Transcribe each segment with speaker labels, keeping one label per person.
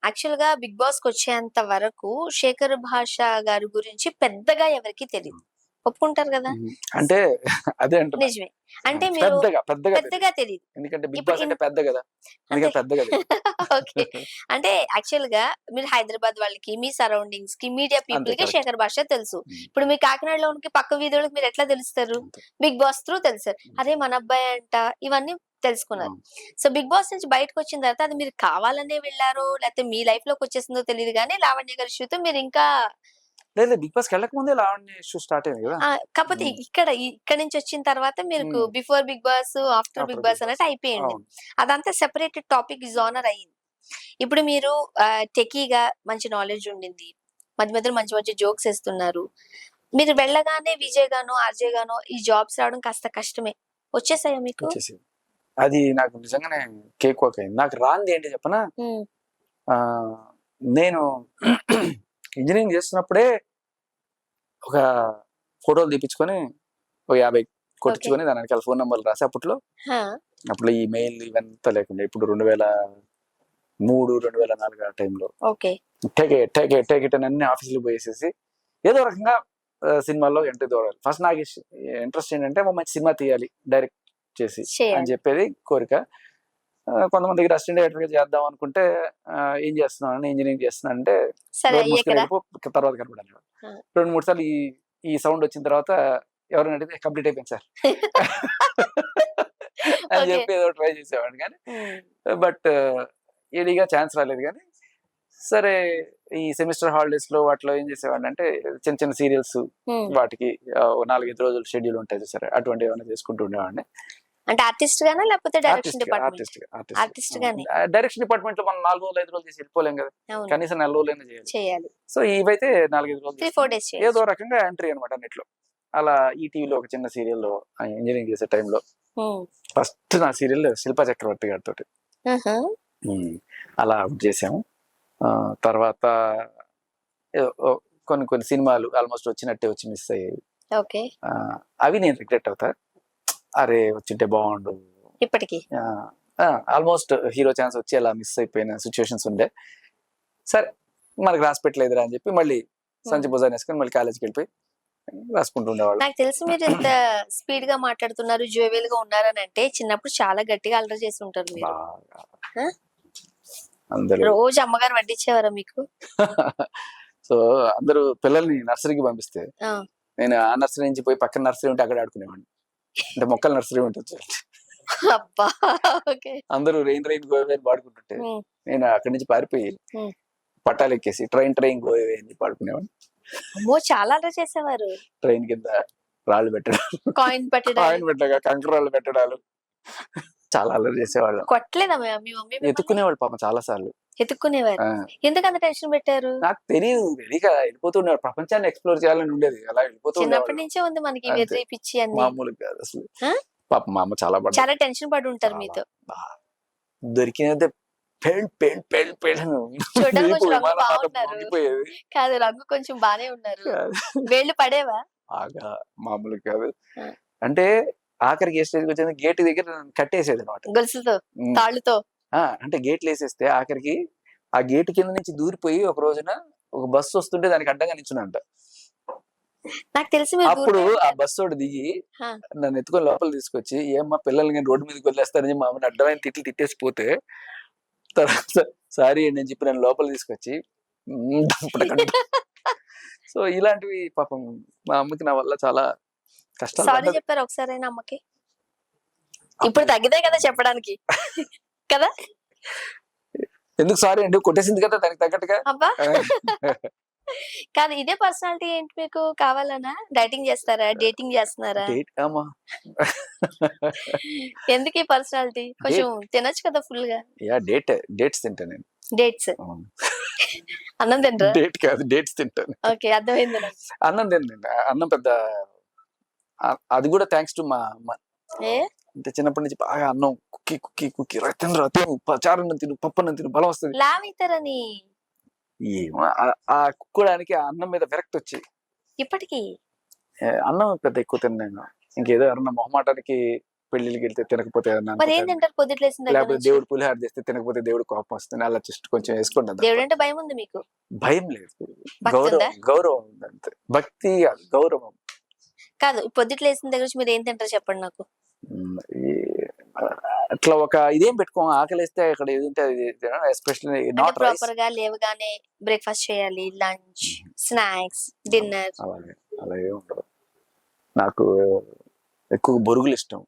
Speaker 1: Actual గా big boss కి వచ్చేంత వరకు శేఖర్ భాష గారి గురించి పెద్దగా ఎవరికి తెలియదు. ఒప్పుకుంటారు కదా?
Speaker 2: అంటే అదే అంటున్నా.
Speaker 1: నిజమే. అంటే మీరు
Speaker 2: పెద్దగా
Speaker 1: పెద్దగా తెలియదు.
Speaker 2: ఎందుకంటే బిగ్
Speaker 1: ఇప్పుడు
Speaker 2: బాస్ అంటే పెద్ద కదా,
Speaker 1: అంటే
Speaker 2: పెద్దగా
Speaker 1: ఓకే. అంటే యాక్చువల్ గా మీరు హైదరాబాద్ వాళ్ళకి, మీ సరౌండింగ్స్ కి, మీడియా పీపుల్ కి శేఖర్ భాష తెలుసు. ఇప్పుడు మీ కాకినాడలో ఉన్న పక్క వీధులకు మీరు ఎట్లా తెలుస్తారు? బిగ్ బాస్ త్రూ తెలుసు. అరే మన అబ్బాయి అంట, ఇవన్నీ తెలుసుకున్నారు. సో బిగ్ బాస్ నుంచి బయటకు వచ్చిన తర్వాత అది మీరు కావాలనే వెళ్ళారో లేకపోతే మీ లైఫ్ లోకి వచ్చేసిందో తెలియదు కానీ లావణ్య గారి ఇష్యూతో మీరు ఇంకా
Speaker 2: లేదు బిగ్ బాస్ వెళ్ళక ముందే లావణ్య ఇష్యూ స్టార్ట్ అయింది కదా.
Speaker 1: కాకపోతే ఇక్కడ నుంచి వచ్చిన తర్వాత మీరు before Bigg Boss after Bigg Boss అన్నట్టు అయిపోయింది. అదంతా సెపరేటెడ్ టాపిక్ జోనర్ అయ్యింది. ఇప్పుడు మీరు టెకీగా మంచి నాలెడ్జ్ ఉండింది, మధ్య మధ్యలో మంచి మంచి జోక్స్ వేస్తున్నారు. మీరు వెళ్ళగానే విజయ్ గానో ఆర్జే గానో ఈ జాబ్స్ రావడం కాస్త కష్టమే. వచ్చేసాయా మీకు?
Speaker 2: అది నాకు నిజంగానే కేక్ వాక్ అయింది. నాకు రాంది ఏంటి చెప్పనా, నేను ఇంజనీరింగ్ చేస్తున్నప్పుడే ఒక ఫోటోలు తీపించుకొని ఒక 50 కొట్టించుకొని దాని వెనకాల ఫోన్ నెంబర్లు రాసి అప్పట్లో ఈ మెయిల్ ఇవంతా లేకుండా ఇప్పుడు 2003 2004 ఆ టైంలో టేక్ ఇట్ అని అన్ని ఆఫీసులకు పోయేసేసి ఏదో రకంగా సినిమాల్లో ఎంట్రీ దూరాలి. ఫస్ట్ నాకు ఇంట్రెస్ట్ ఏంటంటే మంచి సినిమా తీయాలి డైరెక్ట్ చేసి అని చెప్పేది కోరిక. కొంతమంది దగ్గర అసిస్టెంట్ డైరెక్టర్ గా చేద్దాం అనుకుంటే ఏం చేస్తున్నాను, ఇంజనీరింగ్ చేస్తున్నాను అంటే తర్వాత కనపడాలి. 2-3 సార్లు ఈ సౌండ్ వచ్చిన తర్వాత ఎవరైనా అడిగితే కంప్లీట్ అయిపోయింది సార్ అని చెప్పి ఏదో ట్రై చేసేవాడు. కానీ బట్ ఏడిగా ఛాన్స్ రాలేదు. కానీ సరే ఈ సెమిస్టర్ హాలిడేస్ లో వాటిలో ఏం చేసేవాడిని అంటే చిన్న చిన్న సీరియల్స్ వాటికి 4-5 రోజులు షెడ్యూల్ ఉంటాయి సరే అటువంటి ఏమైనా చేసుకుంటూ ఉండేవాడిని.
Speaker 1: అంటే ఆర్టిస్ట్ గానా లేకపోతే డైరెక్షన్ డిపార్ట్మెంట్? ఆర్టిస్ట్ గానే.
Speaker 2: డైరెక్షన్ డిపార్ట్మెంట్ లో మనం 4 రోజులు 5 రోజులు చేసి వెళ్ళిపోలేం కదా, కనీసం 4 రోజులైనా చేయాలి. సో ఇవైతే 4-5 రోజులు ఏదో రకంగా ఎంట్రీ అనమాట అన్నిట్లో. అలా ఈటీవీలో ఒక చిన్న సీరియల్ లో ఇంజనీరింగ్ చేసే టైంలో ఫస్ట్ నా సీరియల్ శిల్పా చక్రవర్తి గారితో అలా చేసాము. తర్వాత కొన్ని సినిమాలు ఆల్మోస్ట్ వచ్చినట్టే వచ్చి మిస్ అయ్యాయి. అవి నేను రిగ్రెట్ అవుతా, అరే వచ్చింటే బాగుండు.
Speaker 1: ఇప్పటికి
Speaker 2: ఆల్మోస్ట్ హీరో ఛాన్స్ వచ్చి అలా మిస్ అయిపోయిన సిచ్యువేషన్స్ ఉండే. సరే మనకి రాసి పెట్టలేదురా అని చెప్పి మళ్ళీ సంచి భుజాన్ని వేసుకొని మళ్ళీ కాలేజ్కి వెళ్ళిపోయి రాసుకుంటుండేవాళ్ళు.
Speaker 1: నాకు తెలిసి మీరు ఇంత స్పీడ్ గా మాట్లాడుతున్నారు, జోవెల్ గా ఉన్నారని అంటే చిన్నప్పుడు చాలా గట్టిగా అల్లరి చేసి ఉంటారు మీరు. రోజు అమ్మగారు వడ్డించేవారా మీకు?
Speaker 2: సో అందరూ పిల్లల్ని నర్సరీకి పంపిస్తే నేను ఆ నర్సరీ నుంచి పోయి పక్కన నర్సరీ ఉంటే అక్కడ ఆడుకునేవాడిని. అంటే మొక్కల నర్సరీ ఉంటుంది. అందరూ రెయిన్ గోవే పాడుకుంటుంటే నేను అక్కడి నుంచి పారిపోయి పట్టాలు ఎక్కేసి ట్రైన్ గోవే అని పాడుకునేవాడిని.
Speaker 1: చాలా అల్లరి చేసేవారు.
Speaker 2: ట్రైన్ కింద రాళ్ళు పెట్టడాలు, కాయిన్ పెట్టగా కంకరాళ్ళు పెట్టడాలు చాలా అల్లరి చేసేవాళ్ళు.
Speaker 1: కొట్టలేదా మీ మమ్మీ?
Speaker 2: ఎత్తుకునేవాళ్ళు పాపం చాలా సార్లు.
Speaker 1: ఎత్తుకునేవారు. ఎందుకు అంత టెన్షన్ పెట్టారు?
Speaker 2: నాకు తెలియదు, వెళ్ళిపోతుండేవాడు. ప్రపంచాన్ని ఎక్స్ప్లోర్ చేయాలని ఉండేది. అలా వెళ్ళిపోతుండే.
Speaker 1: చిన్నప్పటి నుంచే ఉంది మనకి వెర్రి పిచ్చి అన్ని.
Speaker 2: మామూలు కాదు అసలు. పాపం మా అమ్మ చాలా
Speaker 1: టెన్షన్ పడి ఉంటారు మీతో.
Speaker 2: దొరికినదే
Speaker 1: కాదు, రంగు కొంచెం బానే ఉన్నారు. వేళ్ళు పడేవా?
Speaker 2: బాగా మామూలు కాదు. అంటే ఆఖరికి ఏ స్టేజ్కి వచ్చింది, గేట్ దగ్గర కట్టేసేది అనమాట
Speaker 1: గొలుసుతో తాళ్ళుతో.
Speaker 2: అంటే గేట్లు వేసేస్తే ఆఖరికి ఆ గేట్ కింద నుంచి దూరిపోయి ఒక రోజున ఒక బస్సు వస్తుంటే దానికి అడ్డంగా నిల్చున్నంట.
Speaker 1: నాకు తెలిసి
Speaker 2: అప్పుడు ఆ బస్సు దిగి నన్ను ఎత్తుకొని లోపల తీసుకొచ్చి ఏమ్మా పిల్లల్ని రోడ్డు మీదకి వదిలేస్తారని మా అమ్మని అడ్డమైన తిట్లు తిట్టేసిపోతే తర్వాత సారీ నేను చెప్పి నన్ను లోపల తీసుకొచ్చి సో ఇలాంటివి పాపం మా అమ్మకి నా వల్ల చాలా కష్టాలు.
Speaker 1: సారీ చెప్పారు ఒకసారి అమ్మకి? ఇప్పుడు తగ్గితే కదా చెప్పడానికి కదా.
Speaker 2: ఎందుకు సారీ అండి, కొట్టేసింది కదా దానికి తగ్గట్టుగా.
Speaker 1: అబ్బా కాదు, ఇదే పర్సనాలిటీ ఏంటి మీకు కావాలనా? డైటింగ్ చేస్తారా, డేటింగ్ చేస్తున్నారా? ఎందుకు ఈ పర్సనాలిటీ? కొంచెం తినొచ్చు కదా ఫుల్ గా.
Speaker 2: డేట్స్ తింటా నేను.
Speaker 1: డేట్స్ అన్నం తింటా?
Speaker 2: డేట్ కాదు, డేట్స్ తింటాను.
Speaker 1: ఓకే, అర్థమైంది.
Speaker 2: అన్నం తింటా. అన్నం పెద్ద అది కూడా థ్యాంక్స్ టు మా అమ్మ. అంటే చిన్నప్పటి నుంచి బాగా అన్నం కుక్కి చారన్నం తిను, పప్పన్నం తిను, బలం వస్తుంది.
Speaker 1: లావైతారని
Speaker 2: ఆ కుక్కడానికి ఆ అన్నం మీద విరక్తి వచ్చి
Speaker 1: ఇప్పటికి
Speaker 2: అన్నం పెద్ద ఎక్కువ తిన్నాను. ఇంకేదో ఎవరన్నా మొహమాటానికి పెళ్లికి వెళ్తే తినకపోతే ఏదన్నా
Speaker 1: మరి ఏం
Speaker 2: అనుకుంటాను.
Speaker 1: తింటారు పొద్దుట్లు వేసిన దగ్గర
Speaker 2: లేకపోతే
Speaker 1: నుంచి?
Speaker 2: దేవుడు పులిహార చేస్తే తినకపోతే దేవుడు కోపం వస్తుంది, అలా జస్ట్ కొంచెం వేసుకుంటాను తప్ప.
Speaker 1: దేవుడు అంటే భయం ఉంది మీకు?
Speaker 2: భయం లేదు,
Speaker 1: భక్తి ఉందా?
Speaker 2: గౌరవం ఉంది అంతే. భక్తి కాదు, గౌరవం.
Speaker 1: కాదు, పొద్దుట్లు వేసిన దగ్గర నుంచి మీరు ఏం తింటారు చెప్పండి నాకు.
Speaker 2: ఉమ్, ఈ- అట్లా ఒక ఇదేం పెట్టుకోం, ఆకలిస్తే అక్కడ ఏది ఉంటే అది, ఎస్పెషల్లీ
Speaker 1: అంటే
Speaker 2: నాట్ రైస్.
Speaker 1: ప్రాపర్ గా లేవగానే బ్రేక్ఫాస్ట్ చేయాలి, లంచ్, స్నాక్స్, డిన్నర్.
Speaker 2: అలాగే అలా ఏమి ఉండదు. నాకు ఎక్కువ బొరుగులు ఇష్టం,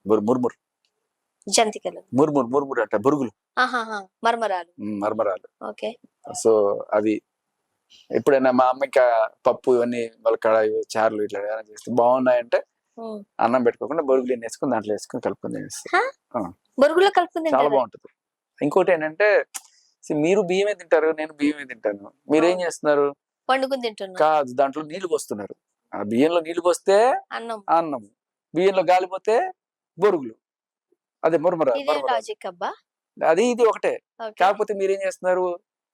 Speaker 2: మురుమురు
Speaker 1: జంతికలు,
Speaker 2: మురుమురు అంట, బొరుగులు,
Speaker 1: ఆహాహా, మరమరాలు.
Speaker 2: మరమరాలు.
Speaker 1: ఓకే.
Speaker 2: సో అవి ఎప్పుడైనా మా అమ్మ ఇంకా పప్పు ఇవన్నీ మొలకడ చారులు ఇట్లా ఏమైనా చేస్తే బాగున్నాయంటే అన్నం పెట్టుకోకుండా బొరుగులు ఎన్ని వేసుకుని దాంట్లో వేసుకుని కలుపుకొని తినేస్తాను.
Speaker 1: బొరుగులో కలుపుకుని
Speaker 2: చాలా
Speaker 1: తింటారా?
Speaker 2: బాగుంటది. ఇంకోటి ఏంటంటే మీరు బియ్యమే తింటారు, నేను బియ్యమే తింటాను. మీరు ఏం చేస్తున్నారు?
Speaker 1: వండుకుని తింటున్నా.
Speaker 2: కాదు, దాంట్లో నీళ్లు పోస్తున్నారు. ఆ బియ్యంలో నీళ్లు పోస్తే
Speaker 1: అన్నం.
Speaker 2: అన్నం, బియ్యంలో గాలిపోతే బొరుగులు, అదే మురమరాలు.
Speaker 1: ఇదే లాజిక్ అబ్బా.
Speaker 2: అది ఇది ఒకటే.
Speaker 1: ఓకే.
Speaker 2: కాకపోతే మీరేం చేస్తున్నారు,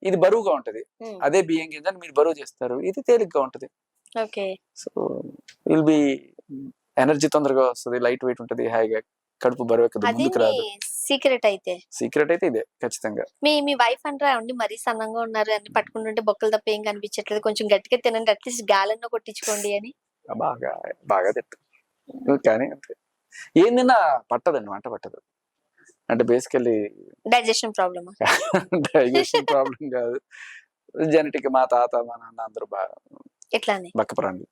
Speaker 2: ఇది బరువుగా ఉంటది, అదే బియ్యం గింజని మీరు బరువు చేస్తారు, ఇది తేలిగ్గా ఉంటది.
Speaker 1: Okay.
Speaker 2: So will be energy తొందరగా వస్తుంది, లైట్ వెయిట్ ఉంటది, హాయిగా కడుపు బరువు ఎక్కదు,
Speaker 1: అది
Speaker 2: ముందుకు రాదు.
Speaker 1: సీక్రెట్ అయితే.
Speaker 2: సీక్రెట్ అయితే ఇదే ఖచ్చితంగా.
Speaker 1: మీ వైఫ్ అంటారా అండి మరీ సన్నంగా ఉన్నారు అని, పట్టుకుంటుంటే బొక్కలు తప్ప ఏం కనిపించట్లేదు, కొంచెం గట్టిగా తినండి, అట్లీస్ట్ గాలన్న కొట్టించుకోండి అని.
Speaker 2: బాగా బాగా తింటారు కానీ అంతే. ఏం తిన్నా పట్టదండి, వంట పట్టదు. అంటే basically
Speaker 1: digestion problem.
Speaker 2: Digestion problem కాదు, జెనెటిక్. మా తాత మా నాన్న అందరూ బాగా
Speaker 1: ఎట్లానే
Speaker 2: బక్క ప్రాణులు.